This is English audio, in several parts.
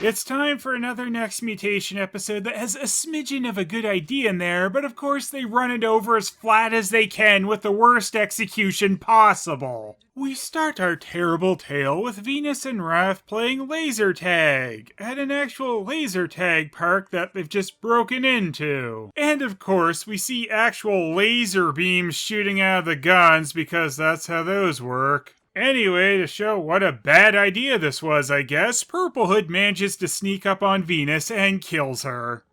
It's time for another Next Mutation episode that has a smidgen of a good idea in there, but of course they run it over as flat as they can with the worst execution possible. We start our terrible tale with Venus and Raph playing laser tag at an actual laser tag park that they've just broken into. And of course, we see actual laser beams shooting out of the guns because that's how those work. Anyway, to show what a bad idea this was, I guess, Purple Hood manages to sneak up on Venus and kills her.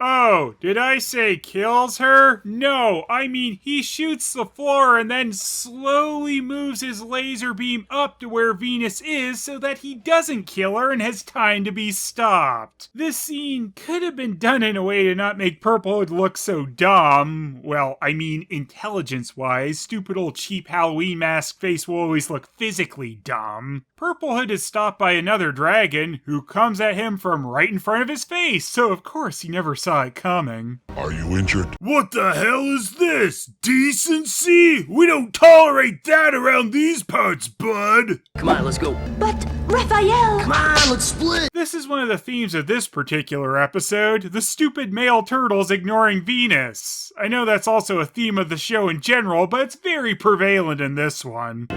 Oh, did I say kills her? No, I mean he shoots the floor and then slowly moves his laser beam up to where Venus is so that he doesn't kill her and has time to be stopped. This scene could have been done in a way to not make Purple Hood look so dumb. Well, I mean intelligence-wise, stupid old cheap Halloween mask face will always look physically dumb. Purple Hood is stopped by another dragon who comes at him from right in front of his face, so of course he never saw it coming. Are you injured? What the hell is this? Decency? We don't tolerate that around these parts, bud! Come on, let's go. But, Raphael! Come on, let's split! This is one of the themes of this particular episode, the stupid male turtles ignoring Venus. I know that's also a theme of the show in general, but it's very prevalent in this one.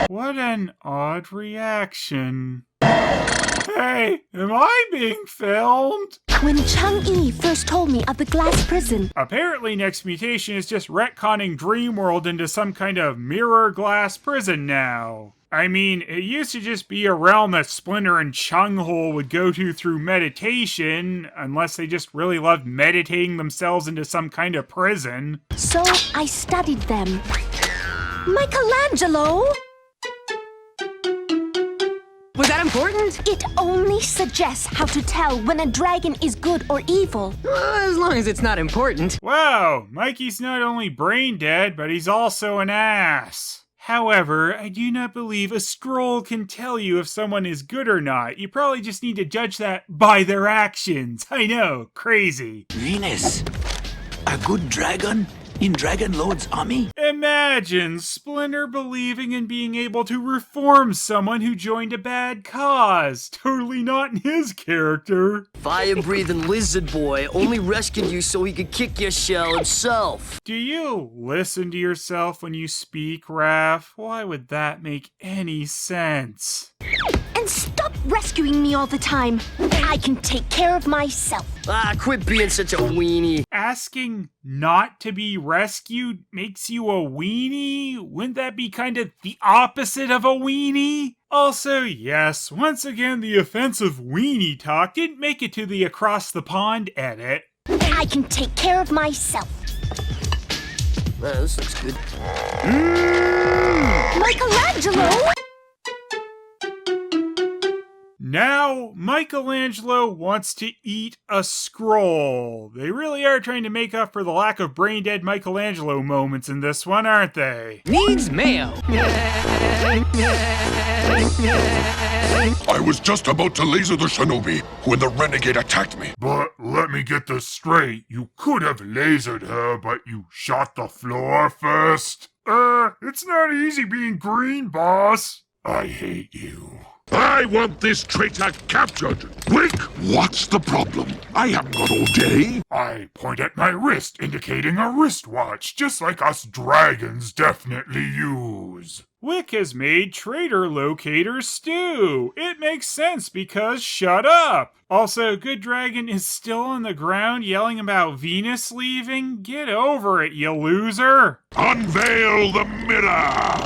What an odd reaction. Hey, am I being filmed? When Chang-Yi first told me of the glass prison, Apparently Next Mutation is just retconning Dreamworld into some kind of mirror glass prison now. I mean, it used to just be a realm that Splinter and Chung-Hole would go to through meditation, unless they just really loved meditating themselves into some kind of prison. so I studied them. Michelangelo! Was that important? It only suggests how to tell when a dragon is good or evil. As long as it's not important. Wow, Mikey's not only brain dead, but he's also an ass. However, I do not believe a scroll can tell you if someone is good or not. You probably just need to judge that by their actions. I know, crazy. Venus, a good dragon in Dragon Lord's army? Imagine Splinter believing in being able to reform someone who joined a bad cause. Totally not in his character. Fire-breathing lizard boy only rescued you so he could kick your shell himself. Do you listen to yourself when you speak, Raph? Why would that make any sense? And stop rescuing me all the time. I can take care of myself. Ah, quit being such a weenie. Asking not to be rescued makes you a weenie? Wouldn't that be kind of the opposite of a weenie? Also, yes, once again, the offensive weenie talk didn't make it to the Across the Pond edit. I can take care of myself. This looks good. Michelangelo! Now, Michelangelo wants to eat a scroll. They really are trying to make up for the lack of brain-dead Michelangelo moments in this one, aren't they? Needs mayo. I was just about to laser the shinobi when the renegade attacked me. But let me get this straight. You could have lasered her, but you shot the floor first. It's not easy being green, boss. I hate you. I want this traitor captured. Quick! What's the problem? I haven't got all day. I point at my wrist, indicating a wristwatch, just like us dragons definitely use. Wick has made Traitor locator stew. It makes sense because shut up. Also, Good Dragon is still on the ground yelling about Venus leaving. Get over it, you loser. Unveil the mirror!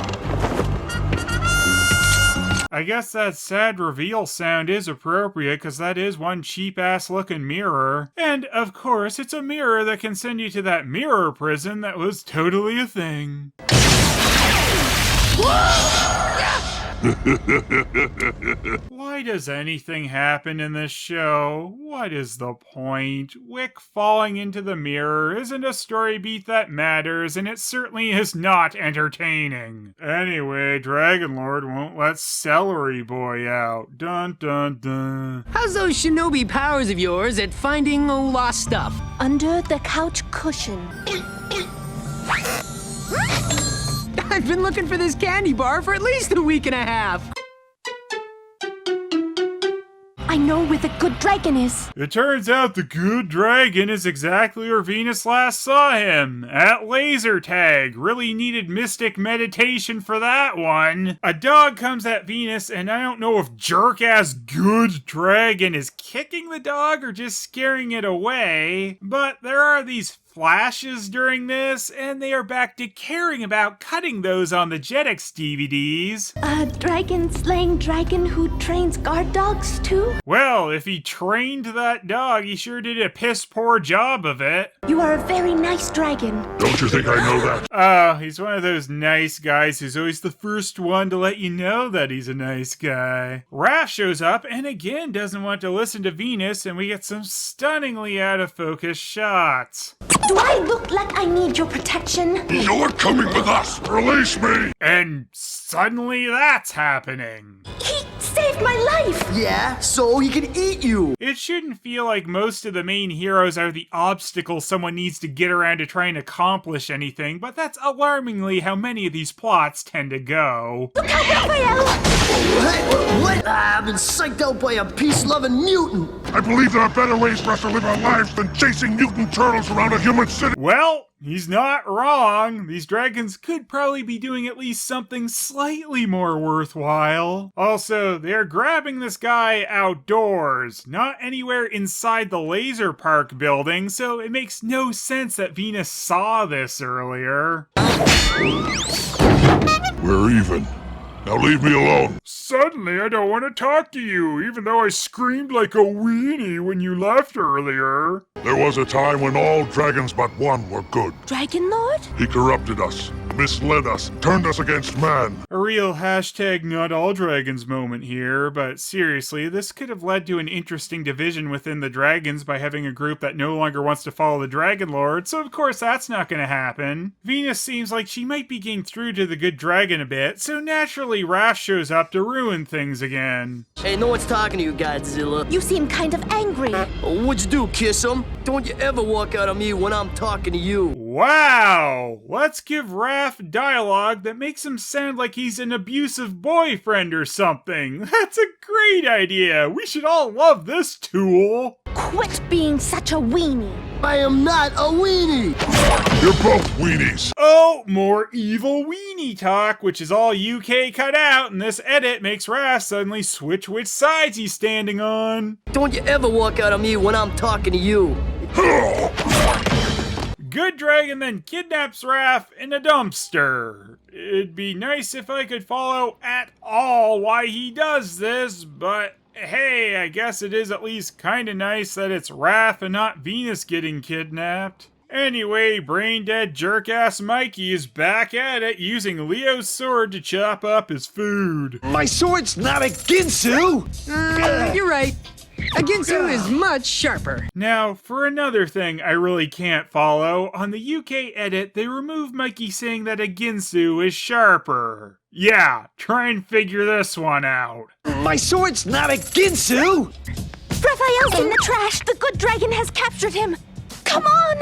I guess that sad reveal sound is appropriate because that is one cheap-ass looking mirror. And, of course, it's a mirror that can send you to that mirror prison that was totally a thing. Why does anything happen in this show? What is the point? Wick falling into the mirror isn't a story beat that matters, and it certainly is not entertaining. Anyway, Dragonlord won't let Celery Boy out. Dun dun dun. How's those shinobi powers of yours at finding lost stuff? Under the couch cushion. I've been looking for this candy bar for at least a week and a half. I know where the good dragon is. It turns out the good dragon is exactly where Venus last saw him, at laser tag. Really needed mystic meditation for that one. A dog comes at Venus, and I don't know if jerk-ass good dragon is kicking the dog or just scaring it away, but there are these flashes during this, and they are back to caring about cutting those on the Jetix DVDs. A dragon-slaying dragon who trains guard dogs too? Well, if he trained that dog, he sure did a piss-poor job of it. You are a very nice dragon. Don't you think I know that? Oh, he's one of those nice guys who's always the first one to let you know that he's a nice guy. Raph shows up and again doesn't want to listen to Venus, and we get some stunningly out-of-focus shots. Do I look like I need your protection? You're coming with us! Release me! And suddenly that's happening. He saved my life! Yeah, so he can eat you. It shouldn't feel like most of the main heroes are the obstacle someone needs to get around to try and accomplish anything, but that's alarmingly how many of these plots tend to go. Look out, Raphael! What? I've been psyched out by a peace-loving mutant. I believe there are better ways for us to live our lives than chasing mutant turtles around a human city. Well, he's not wrong. These dragons could probably be doing at least something slightly more worthwhile. Also, they're grabbing this guy outdoors, not anywhere inside the laser park building, so it makes no sense that Venus saw this earlier. We're even. Now leave me alone. Suddenly, I don't want to talk to you, even though I screamed like a weenie when you left earlier. There was a time when all dragons but one were good. Dragon Lord? He corrupted us, misled us, turned us against man. A real hashtag not all dragons moment here, but seriously, this could have led to an interesting division within the dragons by having a group that no longer wants to follow the Dragon Lord, so of course that's not going to happen. Venus seems like she might be getting through to the good dragon a bit, so naturally Raph shows up to ruin things again. Hey, no one's talking to you, Godzilla. You seem kind of angry. What'd you do, kiss him? Don't you ever walk out on me when I'm talking to you. Wow! Let's give Raph dialogue that makes him sound like he's an abusive boyfriend or something. That's a great idea! We should all love this tool! Quit being such a weenie. I am not a weenie. You're both weenies. Oh, more evil weenie talk, which is all UK cut out, and this edit makes Raph suddenly switch which sides he's standing on. Don't you ever walk out on me when I'm talking to you. Good Dragon then kidnaps Raph in a dumpster. It'd be nice if I could follow at all why he does this, but hey, I guess it is at least kinda nice that it's Raph and not Venus getting kidnapped. Anyway, brain-dead jerk-ass Mikey is back at it using Leo's sword to chop up his food. My sword's not a Ginsu! You're right. A Ginsu is much sharper. Now, for another thing I really can't follow, on the UK edit, they remove Mikey saying that a Ginsu is sharper. Yeah, try and figure this one out. My sword's not a Ginsu! Raphael's in the trash. The good dragon has captured him. Come on!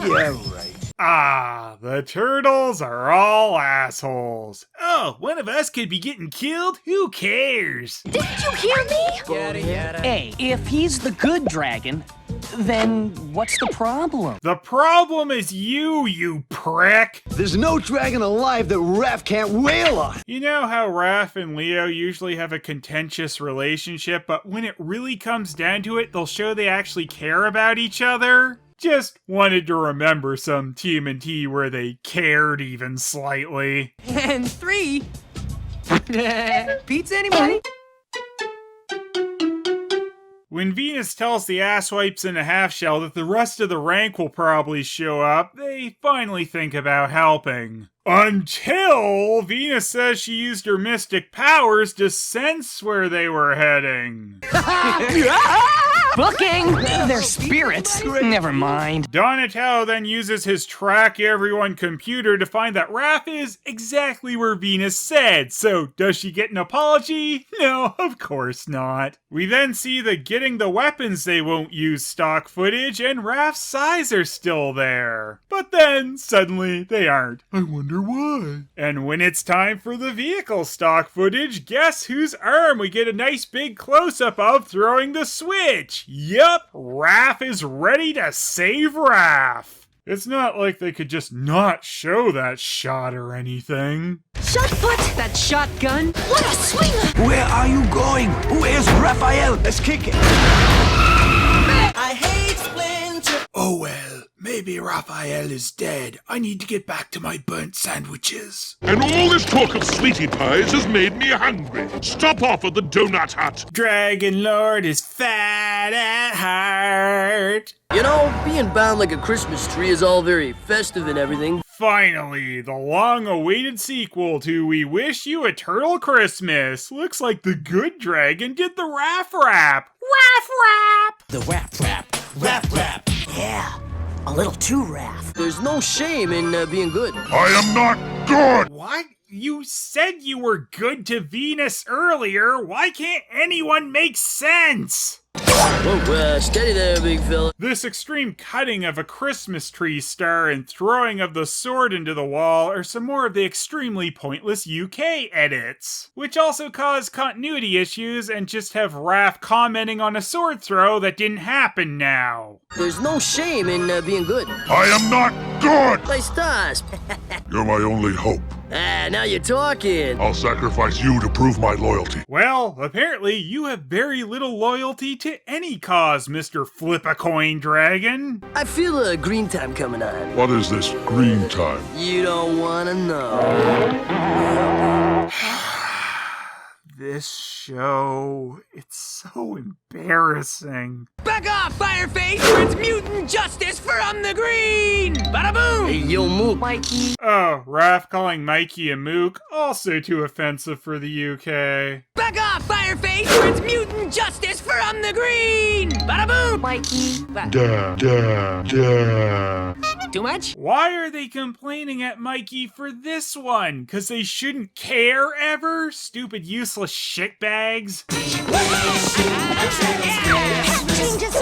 Yeah, right. Ah, the turtles are all assholes. Oh, one of us could be getting killed? Who cares? Didn't you hear me? Hey, if he's the good dragon, then what's the problem? The problem is you prick. There's no dragon alive that Raph can't wail on. You know how Raph and Leo usually have a contentious relationship, but when it really comes down to it, they'll show they actually care about each other? Just wanted to remember some TMNT where they cared even slightly. And 3. Pizza, anybody? When Venus tells the asswipes in a half-shell that the rest of the rank will probably show up, they finally think about helping. Until Venus says she used her mystic powers to sense where they were heading. Booking! They're spirits. Never mind. Donatello then uses his track everyone computer to find that Raph is exactly where Venus said. So does she get an apology? No, of course not. We then see the getting the weapons they won't use stock footage, and Raph's eyes are still there. But then suddenly they aren't. I wonder why. And when it's time for the vehicle stock footage, guess whose arm we get a nice big close-up of throwing the switch? Yup, Raph is ready to save Raph. It's not like they could just not show that shot or anything. Shot put! That shotgun? What a swinger! Where are you going? Where's Raphael? Let's kick it. I hate Splinter. Oh well, maybe Raphael is dead. I need to get back to my burnt sandwiches. And all this talk of sweetie pies has made me hungry. Stop off at the donut hut. Dragon Lord is fat at heart. You know, being bound like a Christmas tree is all very festive and everything. Finally, the long-awaited sequel to We Wish You Eternal Christmas. Looks like the good dragon did the Raph rap. Raph rap! The rap. Yeah, a little too Raph. There's no shame in being good. I am not good. What? You said you were good to Venus earlier. Why can't anyone make sense? Whoa, steady there, big fella. This extreme cutting of a Christmas tree star and throwing of the sword into the wall are some more of the extremely pointless UK edits, which also cause continuity issues and just have Raph commenting on a sword throw that didn't happen now. There's no shame in being good. I am not good. Nice task. You're my only hope. Now you're talking. I'll sacrifice you to prove my loyalty. Well, apparently you have very little loyalty to any cause, Mr. Flip-A-Coin Dragon. I feel a green time coming on. What is this green time? You don't wanna know. This show, it's so embarrassing. Back off, Fireface, or it's mutant justice from the green! Bada boom! Hey, yo, Mook. Mikey. Oh, Raph calling Mikey a mook, also too offensive for the UK. Back off, Fireface, or it's mutant justice from the green! Bada boom! Mikey. Too much? Why are they complaining at Mikey for this one? 'Cause they shouldn't care ever? Stupid useless shitbags. Changes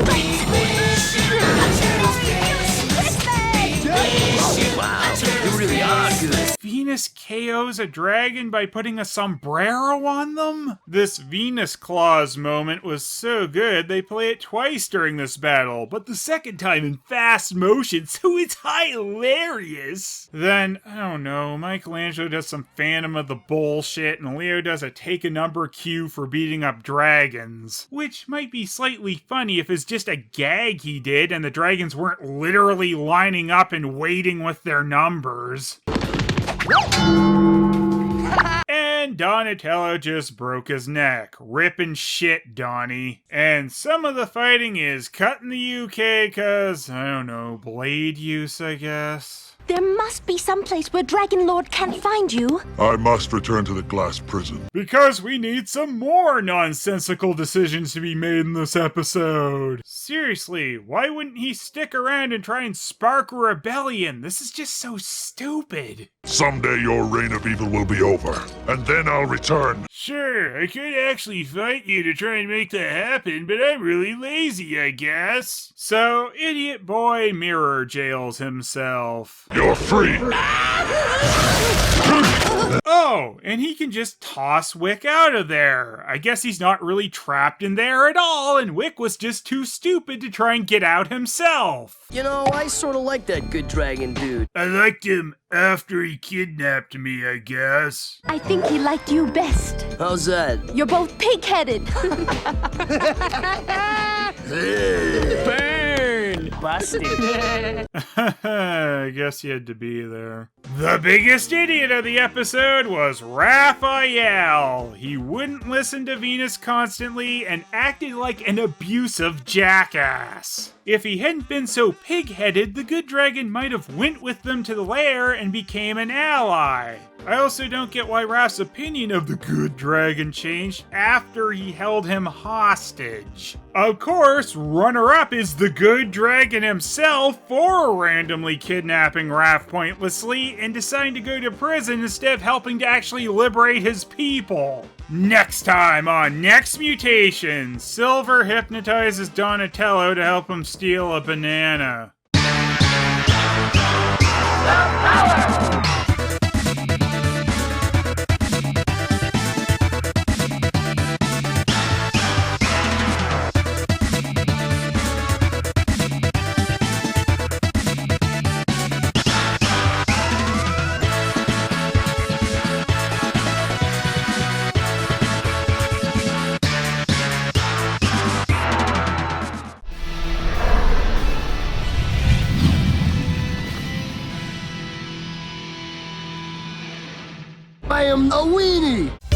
Wow, you really are good. Venus KOs a dragon by putting a sombrero on them? This Venus Claws moment was so good they play it twice during this battle, but the second time in fast motion, so it's hilarious. Then, I don't know, Michelangelo does some Phantom of the bullshit and Leo does a take a number cue for beating up dragons, which might be slightly funny if it's just a gag he did and the dragons weren't literally lining up and waiting with their numbers. And Donatello just broke his neck. Rippin' shit, Donnie. And some of the fighting is cut in the UK cause, I don't know, blade use, I guess. There must be some place where Dragon Lord can't find you. I must return to the glass prison. Because we need some more nonsensical decisions to be made in this episode. Seriously, why wouldn't he stick around and try and spark a rebellion? This is just so stupid. Someday your reign of evil will be over, and then I'll return. Sure, I could actually fight you to try and make that happen, but I'm really lazy, I guess. So, idiot boy mirror jails himself. You're free. Oh, and he can just toss Wick out of there. I guess he's not really trapped in there at all, and Wick was just too stupid to try and get out himself. You know, I sort of like that good dragon dude. I liked him after he kidnapped me, I guess. I think he liked you best. How's that? You're both pig-headed. Burn! Busted. I guess he had to be there. The biggest idiot of the episode was Raphael. He wouldn't listen to Venus constantly and acted like an abusive jackass. If he hadn't been so pig-headed, the good dragon might have went with them to the lair and became an ally. I also don't get why Raph's opinion of the good dragon changed after he held him hostage. Of course, runner-up is the good dragon himself for randomly kidnapping Raph pointlessly and deciding to go to prison instead of helping to actually liberate his people. Next time on Next Mutation, Silver hypnotizes Donatello to help him steal a banana. I am a weenie!